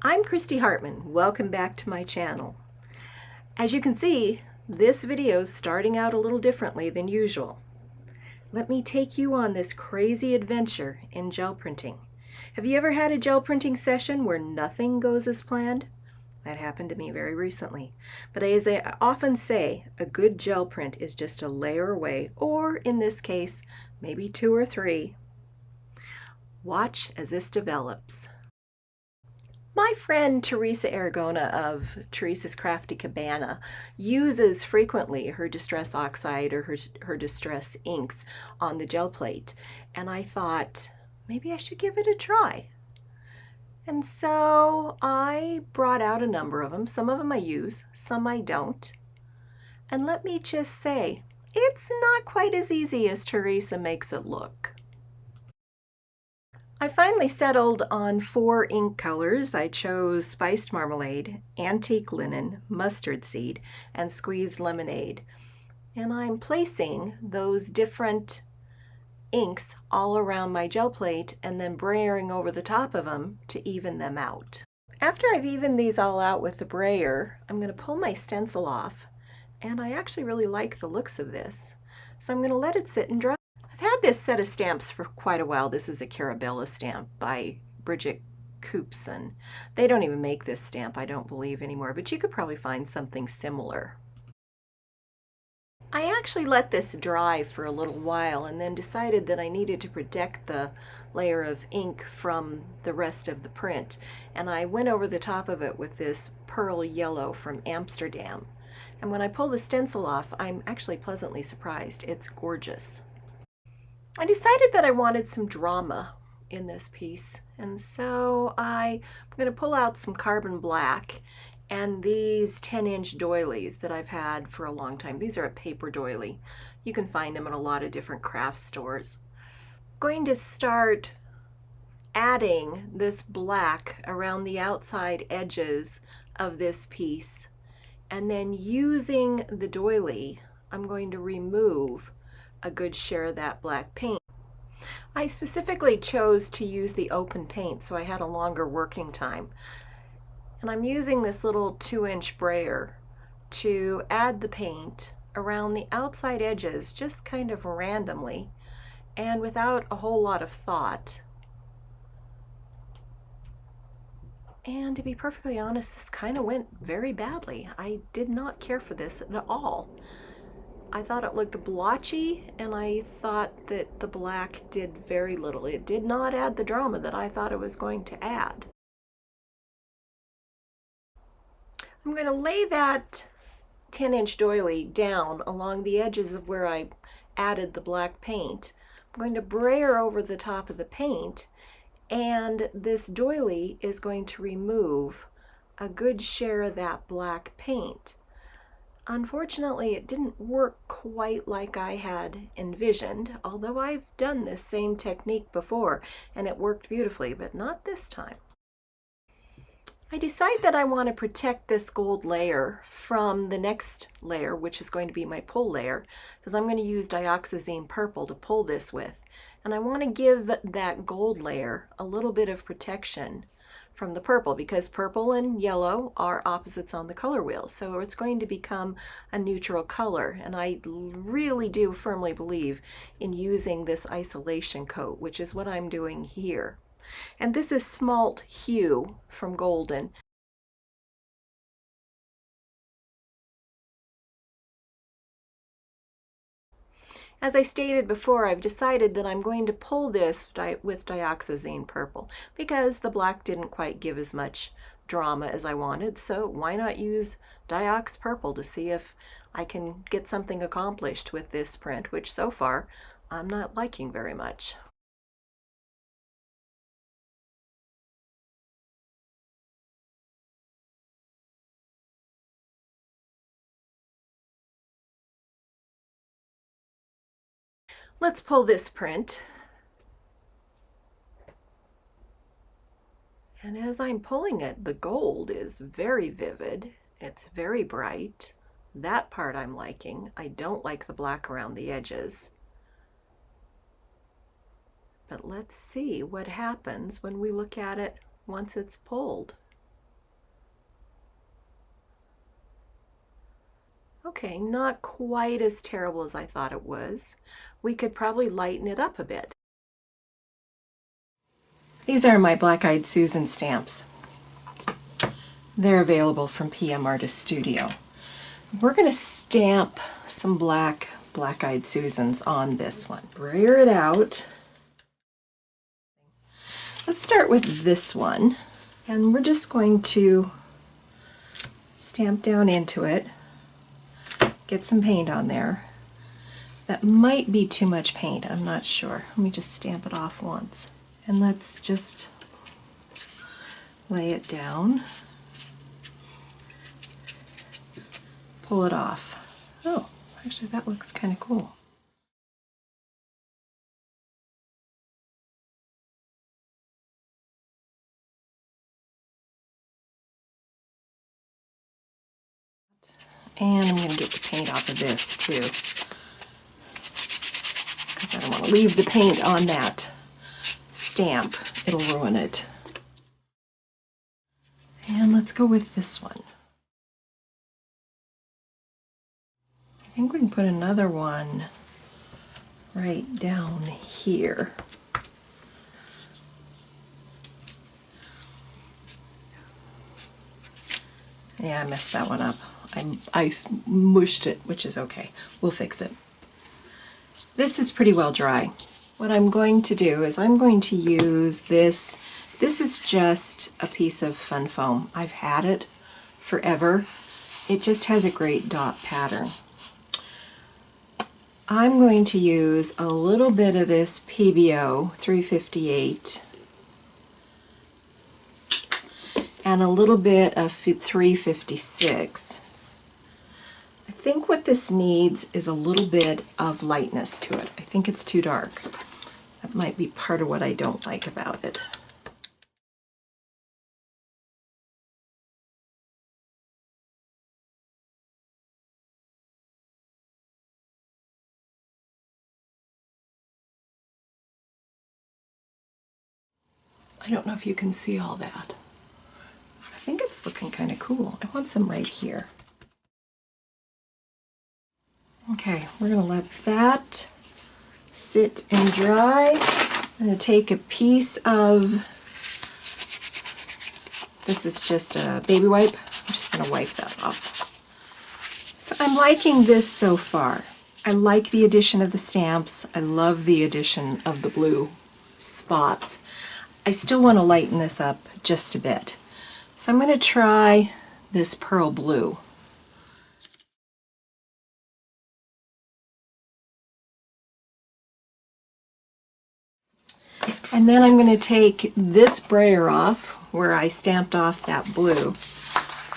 I'm Christy Hartman. Welcome back to my channel. As you can see, this video is starting out a little differently than usual. Let me take you on this crazy adventure in gel printing. Have you ever had a gel printing session where nothing goes as planned? That happened to me very recently. But as I often say, a good gel print is just a layer away, or in this case, maybe 2 or 3. Watch as this develops. My friend Teresa Aragona of Teresa's Crafty Cabana uses frequently her Distress Oxide or her Distress inks on the gel plate, and I thought maybe I should give it a try. And so I brought out a number of them. Some of them I use, some I don't. And let me just say, it's not quite as easy as Teresa makes it look. I finally settled on 4 ink colors. I chose Spiced Marmalade, Antique Linen, Mustard Seed, and Squeezed Lemonade. And I'm placing those different inks all around my gel plate and then brayering over the top of them to even them out. After I've evened these all out with the brayer, I'm going to pull my stencil off, and I actually really like the looks of this. So I'm going to let it sit and dry. I've had this set of stamps for quite a while. This is a Carabella stamp by Bridget Coops, and they don't even make this stamp, I don't believe, anymore, but you could probably find something similar. I actually let this dry for a little while and then decided that I needed to protect the layer of ink from the rest of the print, and I went over the top of it with this pearl yellow from Amsterdam. And when I pull the stencil off, I'm actually pleasantly surprised. It's gorgeous. I decided that I wanted some drama in this piece, and so I'm going to pull out some carbon black and these 10-inch doilies that I've had for a long time. These are a paper doily. You can find them in a lot of different craft stores. I'm going to start adding this black around the outside edges of this piece, and then using the doily, I'm going to remove a good share of that black paint. I specifically chose to use the open paint so I had a longer working time. And I'm using this little 2-inch brayer to add the paint around the outside edges just kind of randomly and without a whole lot of thought. And to be perfectly honest, this kind of went very badly. I did not care for this at all. I thought it looked blotchy, and I thought that the black did very little. It did not add the drama that I thought it was going to add. I'm going to lay that 10-inch doily down along the edges of where I added the black paint. I'm going to brayer over the top of the paint, and this doily is going to remove a good share of that black paint. Unfortunately, it didn't work quite like I had envisioned, although I've done this same technique before and it worked beautifully, but not this time. I decide that I want to protect this gold layer from the next layer, which is going to be my pull layer, because I'm going to use dioxazine purple to pull this with. And I want to give that gold layer a little bit of protection from the purple, because purple and yellow are opposites on the color wheel, so it's going to become a neutral color. And I really do firmly believe in using this isolation coat, which is what I'm doing here. And this is Smalt Hue from Golden. As I stated before, I've decided that I'm going to pull this with dioxazine purple because the black didn't quite give as much drama as I wanted, so why not use diox purple to see if I can get something accomplished with this print, which so far I'm not liking very much. Let's pull this print. And as I'm pulling it, the gold is very vivid. It's very bright. That part I'm liking. I don't like the black around the edges. But let's see what happens when we look at it once it's pulled. Okay, not quite as terrible as I thought it was. We could probably lighten it up a bit. These are my Black-Eyed Susan stamps. They're available from PM Artist Studio. We're going to stamp some Black-Eyed Susans on this one. Brayer it out. Let's start with this one, and we're just going to stamp down into it, get some paint on there. That might be too much paint, I'm not sure. Let me just stamp it off once. And let's just lay it down. Pull it off. Oh, actually that looks kind of cool. And I'm going to get the paint off of this too, because I don't want to leave the paint on that stamp. It'll ruin it. And let's go with this one. I think we can put another one right down here. Yeah, I messed that one up. I mushed it, which is okay. We'll fix it. This is pretty well dry. What I'm going to do is I'm going to use this. This is just a piece of fun foam. I've had it forever. It just has a great dot pattern. I'm going to use a little bit of this PBO 358 and a little bit of 356. I think what this needs is a little bit of lightness to it. I think it's too dark. That might be part of what I don't like about it. I don't know if you can see all that. I think it's looking kind of cool. I want some right here. Okay, we're going to let that sit and dry. I'm going to take a piece of, this is just a baby wipe. I'm just going to wipe that off. So I'm liking this so far. I like the addition of the stamps. I love the addition of the blue spots. I still want to lighten this up just a bit. So I'm going to try this pearl blue. And then I'm going to take this brayer off where I stamped off that blue.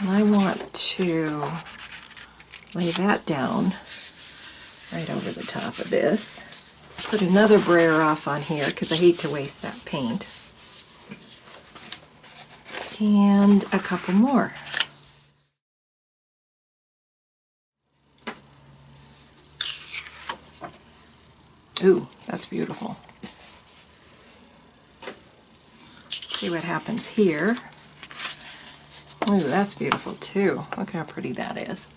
And I want to lay that down right over the top of this. Let's put another brayer off on here because I hate to waste that paint. And a couple more. Ooh, that's beautiful. Let's see what happens here. Ooh, that's beautiful too. Look how pretty that is.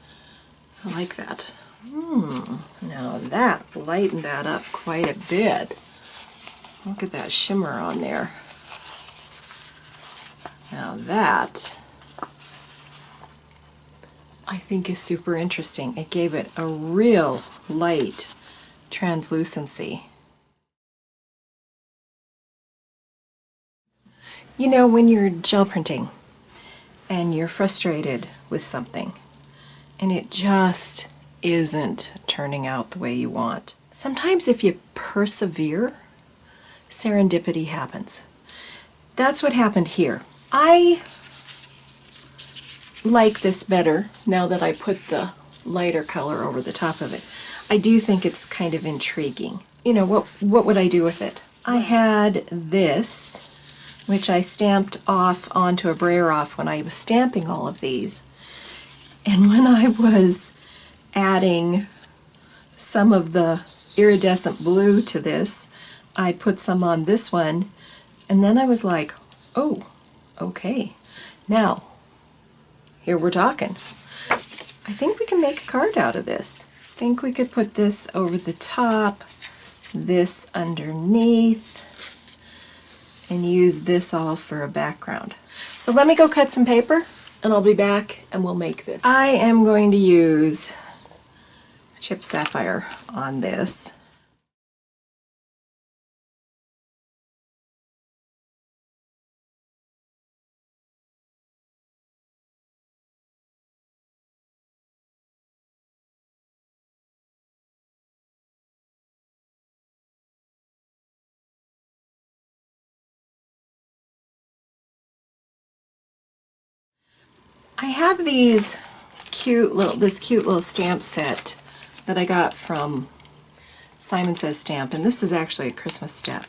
I like that. Now that lightened that up quite a bit. Look at that shimmer on there. Now that I think is super interesting. It gave it a real light translucency. You know, when you're gel printing and you're frustrated with something and it just isn't turning out the way you want, sometimes if you persevere, serendipity happens. That's what happened here. I like this better now that I put the lighter color over the top of it. I do think it's kind of intriguing. You know, what would I do with it? I had this, which I stamped off onto a brayer off when I was stamping all of these. And when I was adding some of the iridescent blue to this, I put some on this one, and then I was like, oh, okay, now, here we're talking. I think we can make a card out of this. I think we could put this over the top, this underneath, and use this all for a background. So let me go cut some paper and I'll be back and we'll make this. I am going to use chipped sapphire on this. I have this cute little stamp set that I got from Simon Says Stamp, and this is actually a Christmas stamp,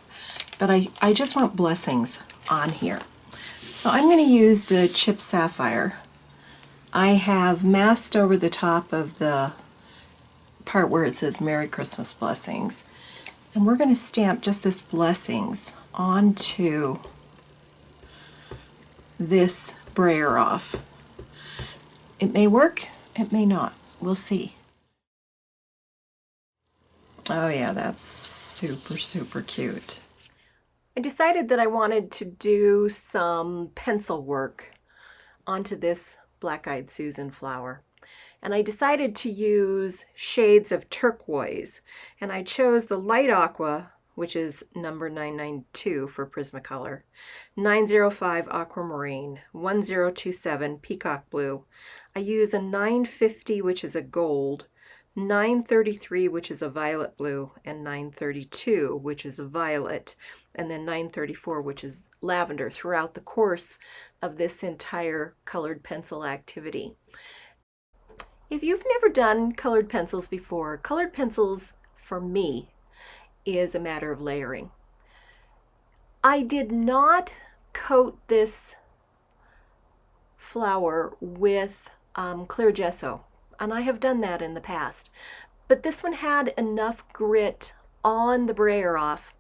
but I just want blessings on here. So I'm going to use the chipped sapphire. I have masked over the top of the part where it says Merry Christmas Blessings, and we're going to stamp just this blessings onto this brayer off. It may work, it may not. We'll see. Oh yeah, that's super, super cute. I decided that I wanted to do some pencil work onto this Black-Eyed Susan flower. And I decided to use shades of turquoise. And I chose the light aqua, which is number 992 for Prismacolor, 905 aquamarine, 1027 peacock blue. I use a 950, which is a gold, 933, which is a violet blue, and 932, which is a violet, and then 934, which is lavender throughout the course of this entire colored pencil activity. If you've never done colored pencils before, colored pencils, for me, is a matter of layering. I did not coat this flower with clear gesso, and I have done that in the past. But this one had enough grit on the brayer off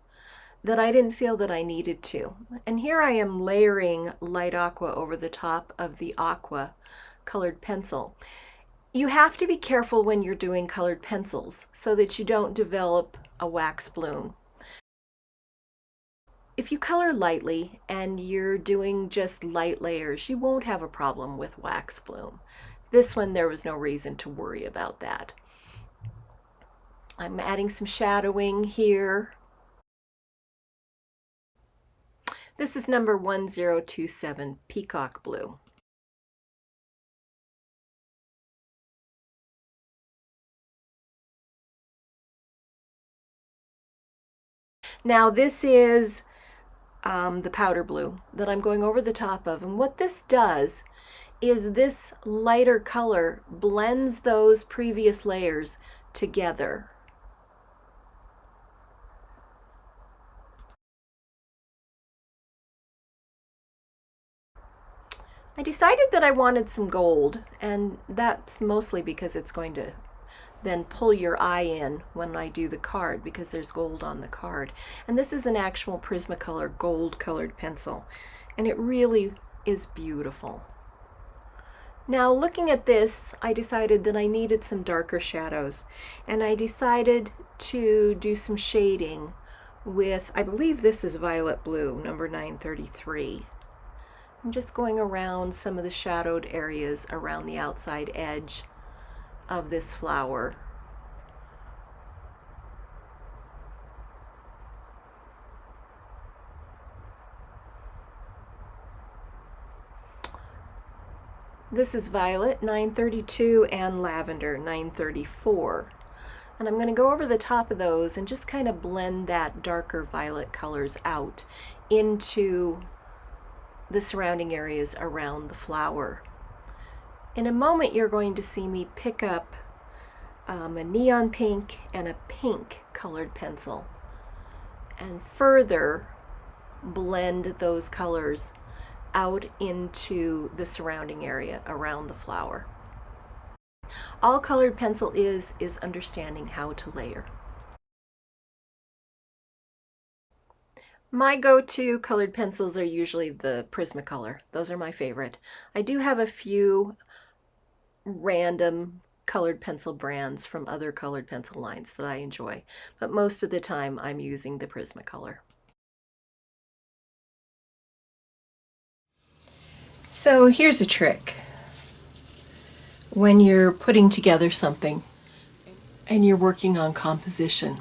that I didn't feel that I needed to. And here I am layering light aqua over the top of the aqua colored pencil. You have to be careful when you're doing colored pencils so that you don't develop a wax bloom. If you color lightly and you're doing just light layers, you won't have a problem with wax bloom. This one, there was no reason to worry about that. I'm adding some shadowing here. This is number 1027 peacock blue. Now this is the powder blue that I'm going over the top of, and what this does is this lighter color blends those previous layers together. I decided that I wanted some gold, and that's mostly because it's going to then pull your eye in when I do the card, because there's gold on the card. And this is an actual Prismacolor gold colored pencil, and it really is beautiful. Now looking at this, I decided that I needed some darker shadows, and I decided to do some shading with, I believe this is violet blue, number 933. I'm just going around some of the shadowed areas around the outside edge of this flower. This is violet 932 and lavender 934. And I'm going to go over the top of those and just kind of blend that darker violet colors out into the surrounding areas around the flower. In a moment, you're going to see me pick up a neon pink and a pink colored pencil and further blend those colors out into the surrounding area around the flower. All colored pencil is understanding how to layer. My go-to colored pencils are usually the Prismacolor. Those are my favorite. I do have a few random colored pencil brands from other colored pencil lines that I enjoy, but most of the time I'm using the Prismacolor. So here's a trick. When you're putting together something and you're working on composition,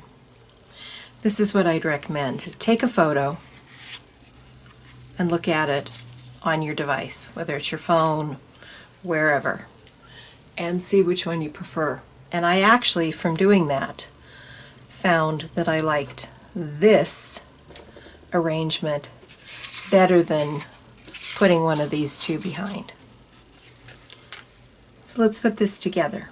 this is what I'd recommend. Take a photo and look at it on your device, whether it's your phone, wherever, and see which one you prefer. And I actually, from doing that, found that I liked this arrangement better than putting one of these two behind. So let's put this together.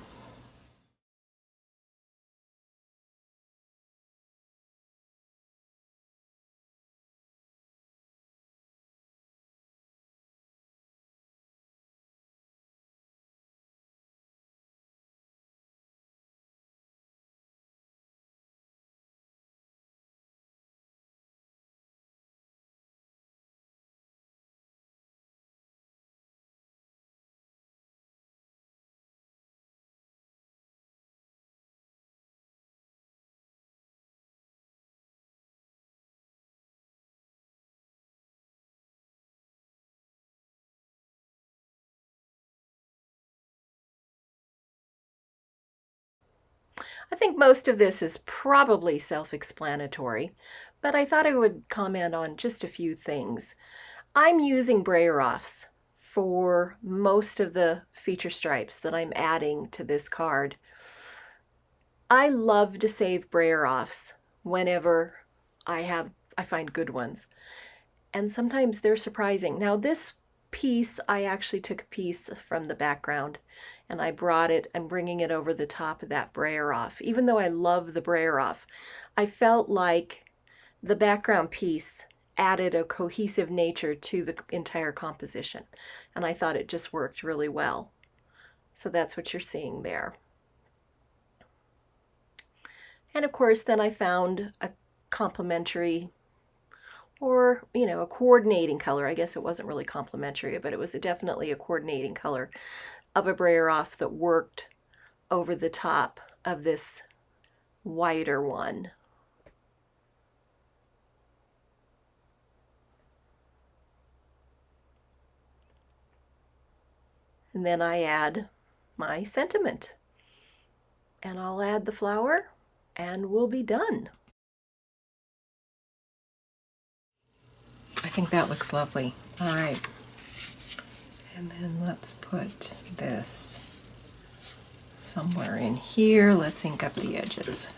I think most of this is probably self-explanatory, but I thought I would comment on just a few things. I'm using brayer-offs for most of the feature stripes that I'm adding to this card. I love to save brayer-offs whenever I find good ones, and sometimes they're surprising. Now this piece, I actually took a piece from the background and I brought it, I'm bringing it over the top of that brayer-off. Even though I love the brayer-off, I felt like the background piece added a cohesive nature to the entire composition, and I thought it just worked really well. So that's what you're seeing there. And of course, then I found a complementary, or a coordinating color. I guess it wasn't really complementary, but it was definitely a coordinating color of a brayer-off that worked over the top of this whiter one. And then I add my sentiment, and I'll add the flower and we'll be done. I think that looks lovely. All right. And then let's put this somewhere in here. Let's ink up the edges.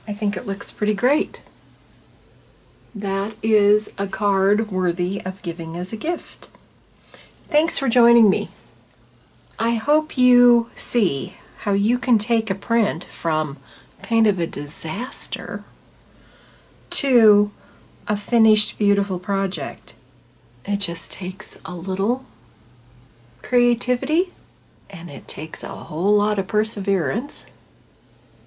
I think it looks pretty great. That is a card worthy of giving as a gift. Thanks for joining me. I hope you see how you can take a print from kind of a disaster to a finished, beautiful project. It just takes a little creativity and it takes a whole lot of perseverance.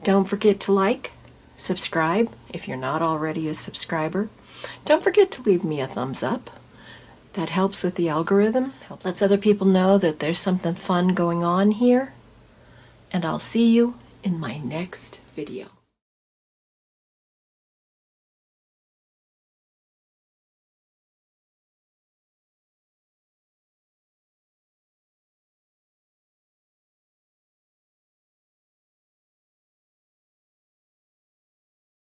Don't forget to like, subscribe if you're not already a subscriber. Don't forget to leave me a thumbs up. That helps with the algorithm, lets other people know that there's something fun going on here. And I'll see you in my next video.